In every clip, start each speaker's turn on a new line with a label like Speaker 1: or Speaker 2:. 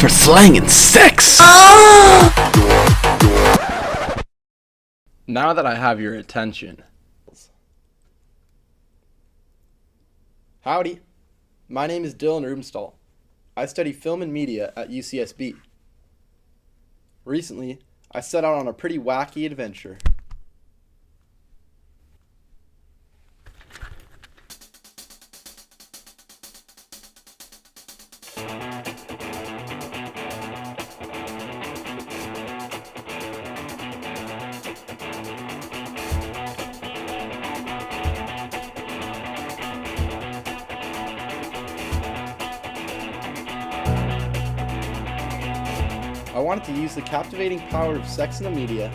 Speaker 1: for slang and sex.
Speaker 2: Now that I have your attention. Howdy, my name is Dylan Ruebenstahl. I study film and media at UCSB. Recently, I set out on a pretty wacky adventure. I wanted to use the captivating power of sex in the media,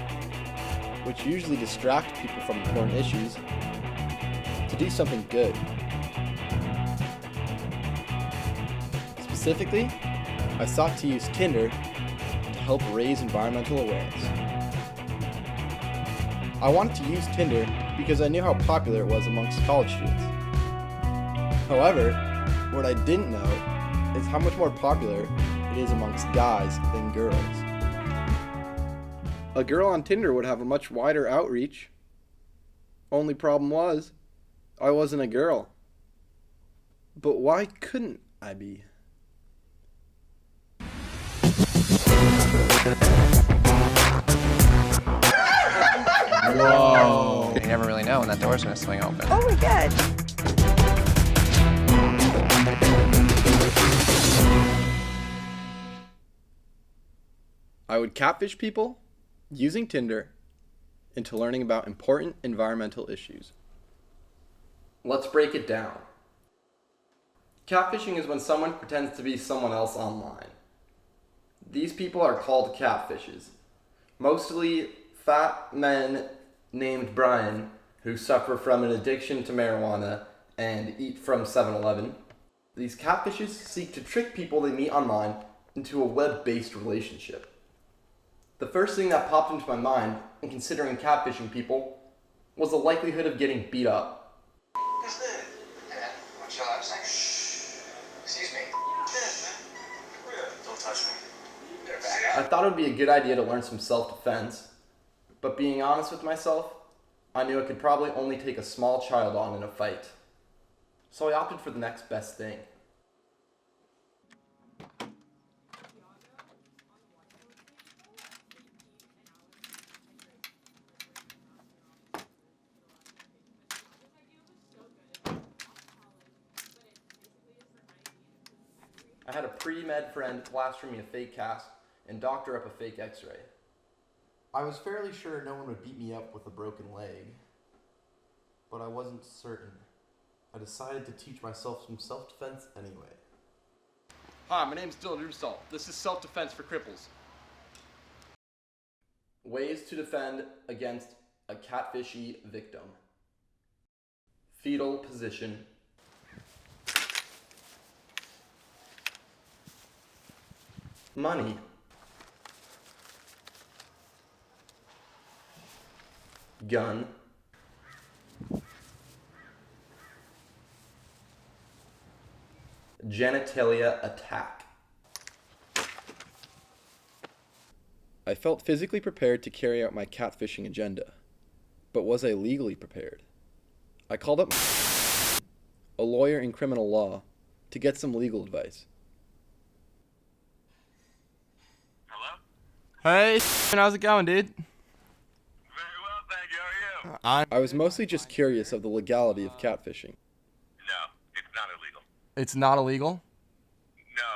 Speaker 2: which usually distract people from important issues, to do something good. Specifically, I sought to use Tinder to help raise environmental awareness. I wanted to use Tinder because I knew how popular it was amongst college students. However, what I didn't know is how much more popular it is amongst guys than girls. A girl on Tinder would have a much wider outreach. Only problem was, I wasn't a girl. But why couldn't I be?
Speaker 3: Whoa. You never really know when that door's gonna swing open.
Speaker 4: Oh my god.
Speaker 2: I would catfish people using Tinder into learning about important environmental issues. Let's break it down. Catfishing is when someone pretends to be someone else online. These people are called catfishes. Mostly fat men named Brian who suffer from an addiction to marijuana and eat from 7-Eleven. These catfishes seek to trick people they meet online into a web-based relationship. The first thing that popped into my mind in considering catfishing people was the likelihood of getting beat up.
Speaker 5: Who's that? Hey man, wanna chill out a second? Shh. Excuse me. Don't touch me.
Speaker 2: I thought it would be a good idea to learn some self-defense, but being honest with myself, I knew I could probably only take a small child on in a fight. So I opted for the next best thing. I had a pre-med friend plaster me a fake cast and doctor up a fake x-ray. I was fairly sure no one would beat me up with a broken leg, but I wasn't certain. I decided to teach myself some self-defense anyway. Hi, my name's Dylan Ruebenstahl. This is self-defense for cripples. Ways to defend against a catfishy victim. Fetal position. Money. Gun. Genitalia attack. I felt physically prepared to carry out my catfishing agenda, but was I legally prepared? I called up a lawyer in criminal law to get some legal advice.
Speaker 6: Hey, how's it going, dude?
Speaker 5: Very well, thank you. How are you?
Speaker 2: I was mostly just curious of the legality of catfishing.
Speaker 5: No, it's not illegal.
Speaker 6: It's not illegal?
Speaker 5: No,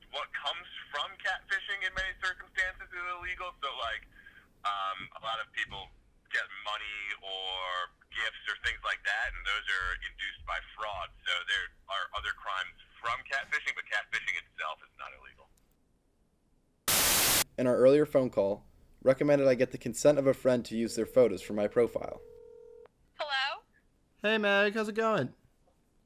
Speaker 5: what comes from catfishing in many circumstances is illegal. So, a lot of people get money or gifts or things like that, and those are induced by fraud. So there are other crimes from catfishing, but catfishing itself is not illegal.
Speaker 2: In our earlier phone call, recommended I get the consent of a friend to use their photos for my profile.
Speaker 4: Hello?
Speaker 6: Hey, Meg, how's it going?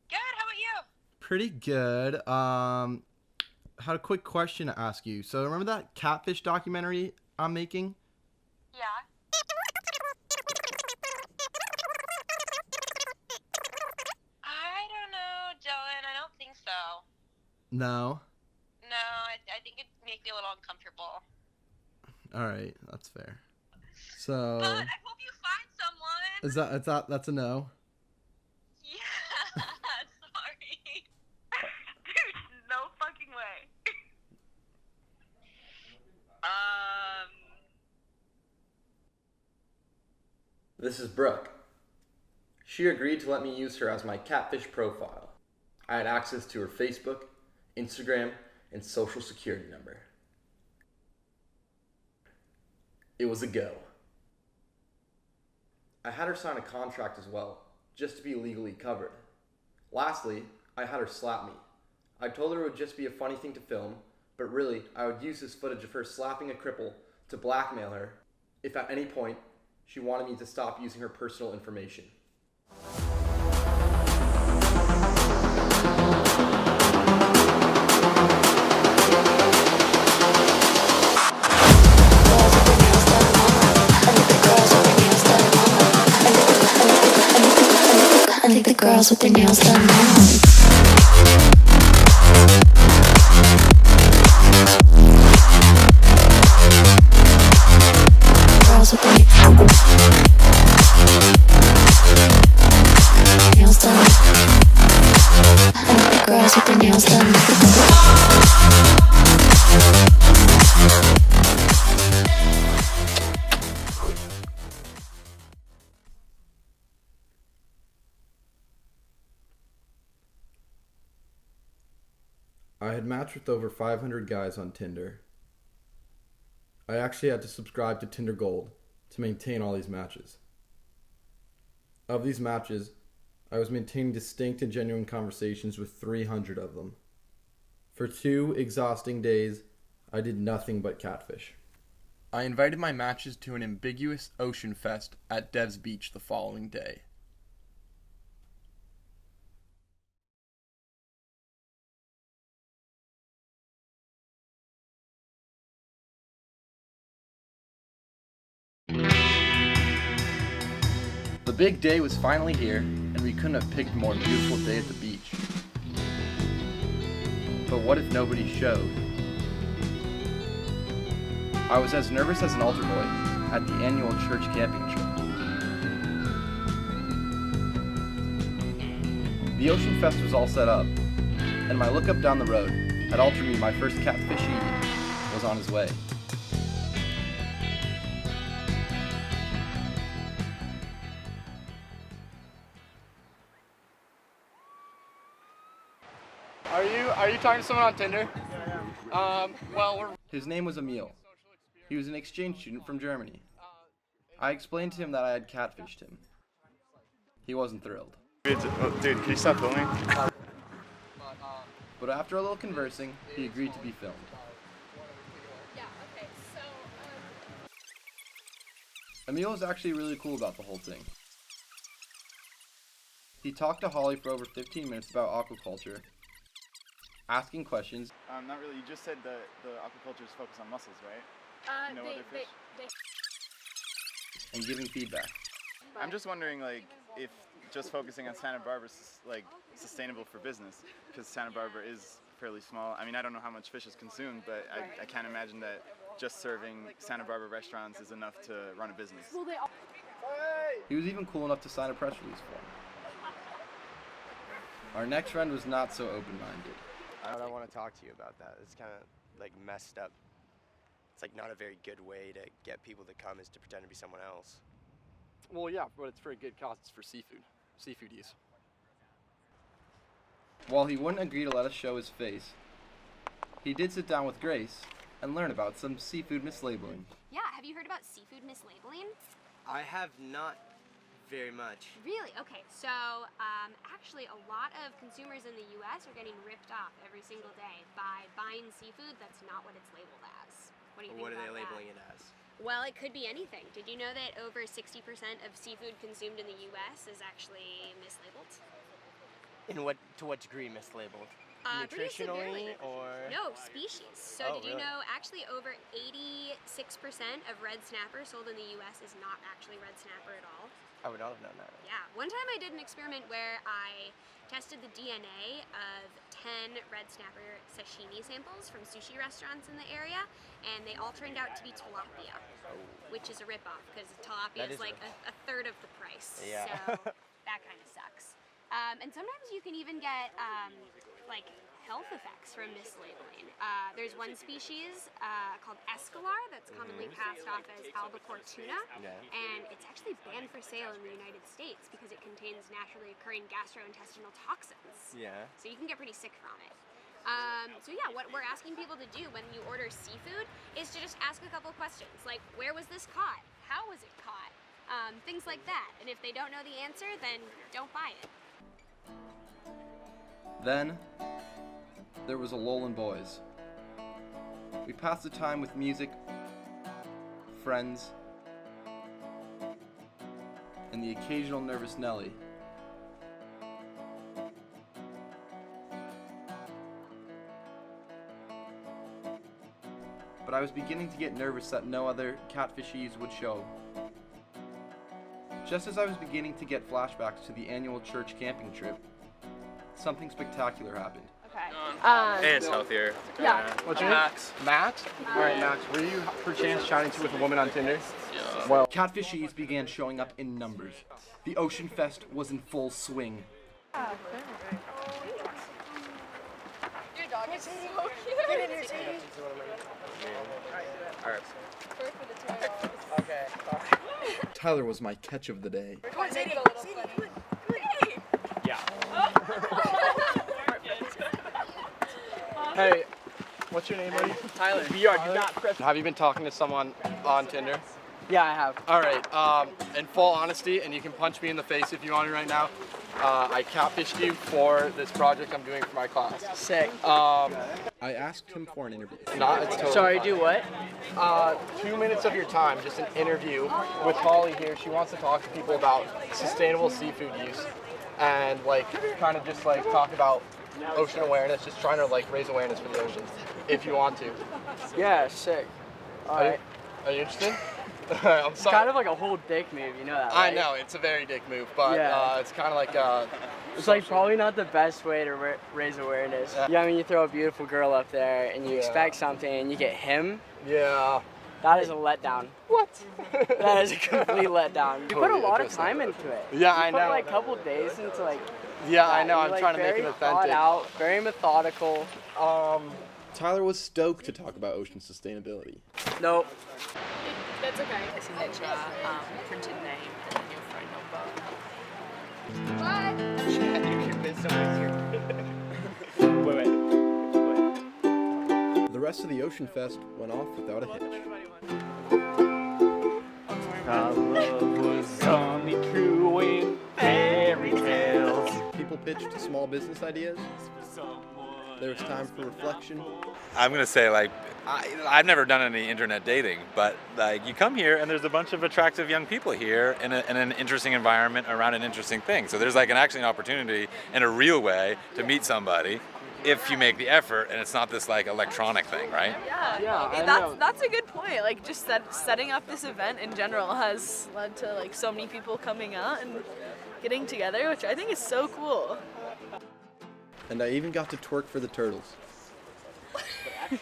Speaker 4: Good, how about you?
Speaker 6: Pretty good. Had a quick question to ask you. So remember that catfish documentary I'm making?
Speaker 4: Yeah. I don't know, Dylan. I don't think so.
Speaker 6: No.
Speaker 4: No, I think it's uncomfortable.
Speaker 6: All right, that's fair. So
Speaker 4: But I hope you find someone.
Speaker 6: that's a no?
Speaker 4: Yeah, sorry. Dude, no fucking way.
Speaker 2: This is Brooke. She agreed to let me use her as my catfish profile. I had access to her Facebook, Instagram, and social security number. It was a go. I had her sign a contract as well, just to be legally covered. Lastly, I had her slap me. I told her it would just be a funny thing to film, but really, I would use this footage of her slapping a cripple to blackmail her if at any point she wanted me to stop using her personal information.
Speaker 1: I think the girls with their nails done now. Girls with their nails done. I think the girls with their nails done.
Speaker 6: I had matched with over 500 guys on Tinder. I actually had to subscribe to Tinder Gold to maintain all these matches. Of these matches, I was maintaining distinct and genuine conversations with 300 of them. For 2 exhausting days, I did nothing but catfish. I invited my matches to an ambiguous ocean fest at Dev's Beach the following day. The big day was finally here, and we couldn't have picked a more beautiful day at the beach. But what if nobody showed? I was as nervous as an altar boy at the annual church camping trip. The Ocean Fest was all set up, and my look up down the road had altered me my first catfishy was on his way. Are you talking to someone on Tinder? His name was Emil. He was an exchange student from Germany. I explained to him that I had catfished him. He wasn't thrilled.
Speaker 7: Dude, can you stop filming?
Speaker 6: But after a little conversing, he agreed to be filmed. Emil was actually really cool about the whole thing. He talked to Holly for over 15 minutes about aquaculture, asking questions.
Speaker 7: Not really. You just said the aquaculture is focused on mussels, right? No other fish?
Speaker 6: And giving feedback.
Speaker 7: I'm just wondering, like, if just focusing on Santa Barbara is, like, sustainable for business, because Santa Barbara is fairly small. I mean, I don't know how much fish is consumed, but I can't imagine that just serving Santa Barbara restaurants is enough to run a business.
Speaker 6: He was even cool enough to sign a press release for him. Our next friend was not so open-minded.
Speaker 8: I don't want to talk to you about that. It's kind of like messed up. It's like not a very good way to get people to come is to pretend to be someone else.
Speaker 6: Well, yeah, but it's for a good cause. It's for seafood use. While he wouldn't agree to let us show his face, he did sit down with Grace and learn about some seafood mislabeling.
Speaker 9: Yeah, have you heard about seafood mislabeling?
Speaker 8: I have not very much.
Speaker 9: Really? Okay, so actually a lot of consumers in the US are getting ripped off every single day by buying seafood that's not what it's labeled as. What do you think
Speaker 8: What are
Speaker 9: about
Speaker 8: they labeling
Speaker 9: that?
Speaker 8: it as?
Speaker 9: Well, it could be anything. Did you know that over 60% of seafood consumed in the US is actually mislabeled?
Speaker 8: To what degree mislabeled?
Speaker 9: Pretty severely.
Speaker 8: Nutritionally or?
Speaker 9: No, species. So
Speaker 8: Oh,
Speaker 9: did you
Speaker 8: really?
Speaker 9: know actually over 86% of red snapper sold in the US is not actually red snapper at all?
Speaker 8: I would not have known that.
Speaker 9: Yeah. One time I did an experiment where I tested the DNA of 10 red snapper sashimi samples from sushi restaurants in the area, and they all turned out to be tilapia, which is a ripoff because tilapia
Speaker 8: That
Speaker 9: is
Speaker 8: is
Speaker 9: like a third of the price.
Speaker 8: Yeah.
Speaker 9: So that kind of sucks. And sometimes you can even get like health effects from mislabeling. There's one species called escalar that's commonly passed off as albacore tuna, and it's actually banned for sale in the United States because it contains naturally occurring gastrointestinal toxins.
Speaker 8: Yeah.
Speaker 9: So you can get pretty sick from it. So yeah, what we're asking people to do when you order seafood is to just ask a couple questions, like where was this caught? How was it caught? Things like that. And if they don't know the answer, then don't buy it.
Speaker 2: Then, there was a lull in boys. We passed the time with music, friends, and the occasional nervous Nelly. But I was beginning to get nervous that no other catfishies would show. Just as I was beginning to get flashbacks to the annual church camping trip, something spectacular happened.
Speaker 10: Hey, it's healthier.
Speaker 11: Yeah.
Speaker 10: What's your name?
Speaker 11: Max?
Speaker 10: Alright, Max. Were you perchance chatting to with a woman on Tinder?
Speaker 11: Yeah.
Speaker 10: Well,
Speaker 2: Catfishies began showing up in numbers. The Ocean Fest was in full swing.
Speaker 11: Your dog is so cute. Get in here, Sadie.
Speaker 10: alright.
Speaker 11: Okay.
Speaker 6: Tyler was my catch of the day.
Speaker 11: Come on, Sadie.
Speaker 10: Yeah. Hey, what's your name, buddy?
Speaker 11: Tyler.
Speaker 10: VR, do not press. Have you been talking to someone on Tinder?
Speaker 11: Yeah, I have.
Speaker 10: Alright, in full honesty, and you can punch me in the face if you want to right now, I catfished you for this project I'm doing for my class.
Speaker 11: Sick.
Speaker 6: I asked him for an interview.
Speaker 10: It's totally
Speaker 11: Sorry,
Speaker 10: fine.
Speaker 11: do what?
Speaker 10: 2 minutes of your time, just an interview with Holly here. She wants to talk to people about sustainable seafood use and like kind of just like talk about ocean awareness, just trying to like raise awareness for the oceans, if you want to.
Speaker 11: Yeah, sick. Alright.
Speaker 10: Are you interested? I'm
Speaker 11: It's
Speaker 10: sorry.
Speaker 11: kind of like a whole dick move, you know that,
Speaker 10: I
Speaker 11: right?
Speaker 10: know, it's a very dick move, but
Speaker 11: Yeah.
Speaker 10: it's kind of like
Speaker 11: It's like probably not the best way to raise awareness. Yeah, I mean, you throw a beautiful girl up there and you expect something and you get him.
Speaker 10: Yeah.
Speaker 11: That is a letdown.
Speaker 10: What?
Speaker 11: That is a complete letdown. You put a lot of time into it.
Speaker 10: Yeah, I
Speaker 11: You put
Speaker 10: know.
Speaker 11: like a couple days into like.
Speaker 10: Yeah, I
Speaker 11: that.
Speaker 10: know.
Speaker 11: You're,
Speaker 10: I'm
Speaker 11: like,
Speaker 10: trying to make it
Speaker 11: very
Speaker 10: authentic.
Speaker 11: thought out, very methodical.
Speaker 6: Tyler was stoked to talk about ocean sustainability.
Speaker 11: Nope.
Speaker 12: That's okay. I see that your printed name and then your phone number.
Speaker 8: You convinced someone here. Wait.
Speaker 6: The rest of the Ocean Fest went off without a hitch.
Speaker 10: Our love was only true in fairy tales.
Speaker 6: People pitched small business ideas. There was time for reflection.
Speaker 13: I'm gonna say like I've never done any internet dating, but like you come here and there's a bunch of attractive young people here in an interesting environment around an interesting thing. So there's like actually an opportunity in a real way to meet somebody if you make the effort and it's not this like electronic thing, right?
Speaker 12: Yeah, that's a good point. Like just setting up this event in general has led to like so many people coming out and getting together, which I think is so cool.
Speaker 6: And I even got to twerk for the turtles.
Speaker 9: Pretty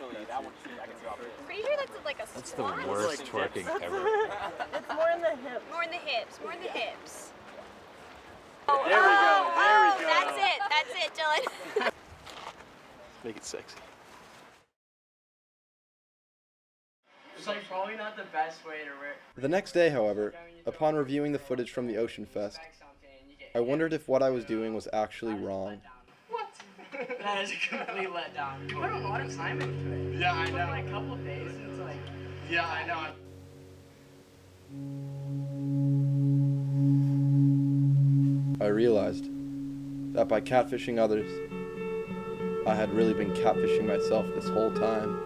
Speaker 9: sure that's like a
Speaker 13: That's the
Speaker 9: squat.
Speaker 13: worst twerking ever.
Speaker 9: It's more in the hips. More in the hips. More in the hips.
Speaker 10: There we go.
Speaker 9: That's it. That's it, Dylan.
Speaker 10: Make it sexy.
Speaker 11: It's like probably not the best way to.
Speaker 6: The next day, however, upon reviewing the footage from the Ocean Fest, I wondered if what I was doing was actually wrong.
Speaker 11: That is a complete letdown. You put a lot of time into it.
Speaker 10: Yeah, I
Speaker 11: You
Speaker 10: know.
Speaker 11: put like a couple days into like.
Speaker 10: Yeah, I know.
Speaker 6: I realized that by catfishing others, I had really been catfishing myself this whole time.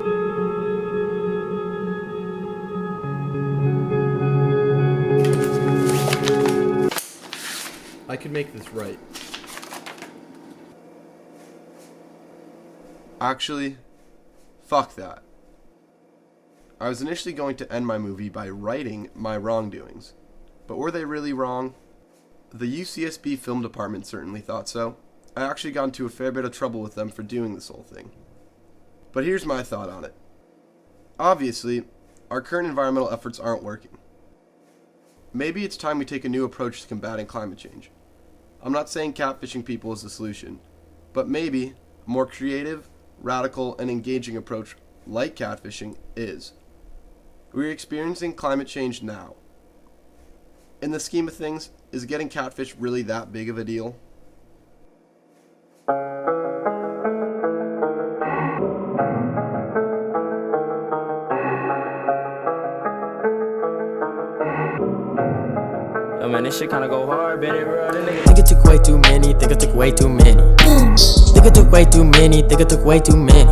Speaker 6: I could make this right.
Speaker 2: Actually, fuck that. I was initially going to end my movie by writing my wrongdoings, but were they really wrong? The UCSB film department certainly thought so. I actually got into a fair bit of trouble with them for doing this whole thing. But here's my thought on it. Obviously, our current environmental efforts aren't working. Maybe it's time we take a new approach to combating climate change. I'm not saying catfishing people is the solution, but maybe a more creative, radical, and engaging approach like catfishing is. We're experiencing climate change now. In the scheme of things, is getting catfished really that big of a deal?
Speaker 14: Oh man, this shit kinda go hard, baby, bro. Think it took way too many, think it took way too many. Think it took way too many, think it took way too many.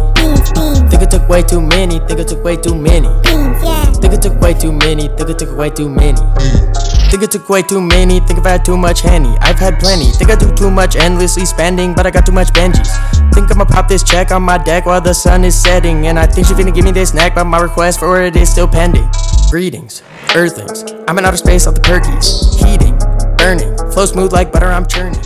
Speaker 14: Think it took way too many, think it took way too many. Think it took way too many, think it took way too many. Think it took way too many, think I've had too much Henny. I've had plenty, think I do too much endlessly spending, but I got too much Benjis. Think I'ma pop this check on my deck while the sun is setting, and I think she finna give me this neck, but my request for it is still pending. Greetings, Earthlings, I'm in outer space off the perkies. Heating, burning, flow smooth like butter, I'm churning.